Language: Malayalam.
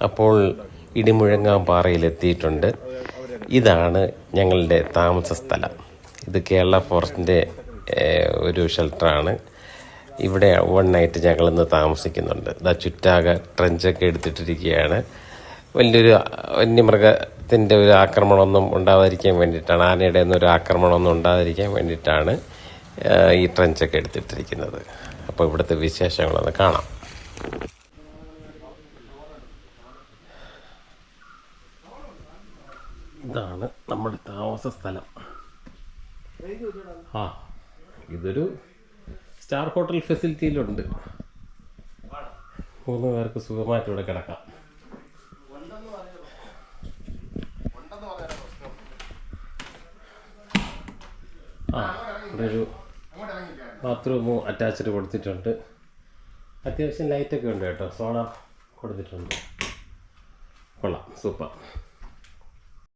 അപ്പോൾ ഇടിമുഴങ്ങാം പാറയിലെത്തിയിട്ടുണ്ട്. ഇതാണ് ഞങ്ങളുടെ താമസ സ്ഥലം. ഇത് കേരള ഫോറസ്റ്റിൻ്റെ ഒരു ഷെൽട്ടറാണ്. ഇവിടെ 1 നൈറ്റ് ഞങ്ങളിന്ന് താമസിക്കുന്നുണ്ട്. ചുറ്റാകെ ട്രെഞ്ചൊക്കെ എടുത്തിട്ടിരിക്കുകയാണ്. വലിയൊരു വന്യമൃഗത്തിൻ്റെ ഒരു ആക്രമണമൊന്നും ഉണ്ടാകാതിരിക്കാൻ വേണ്ടിയിട്ടാണ്, ആനയുടെ ഒന്നും ആക്രമണമൊന്നും ഉണ്ടാകാതിരിക്കാൻ വേണ്ടിയിട്ടാണ് ഈ ട്രെഞ്ചൊക്കെ എടുത്തിട്ടിരിക്കുന്നത്. അപ്പോൾ ഇവിടുത്തെ വിശേഷങ്ങളൊന്ന് കാണാം. ഇതാണ് നമ്മുടെ താമസ സ്ഥലം. ഇതൊരു സ്റ്റാർ ഹോട്ടൽ ഫെസിലിറ്റിയിലുണ്ട്. 3 പേർക്ക് സുഖമായിട്ട് ഇവിടെ കിടക്കാം. ഇവിടെ ഒരു ബാത്റൂമും അറ്റാച്ച്ഡ് കൊടുത്തിട്ടുണ്ട്. അത്യാവശ്യം ലൈറ്റൊക്കെ ഉണ്ട് കേട്ടോ. സോളാർ കൊടുത്തിട്ടുണ്ട്. കൊള്ളാം, സൂപ്പർ.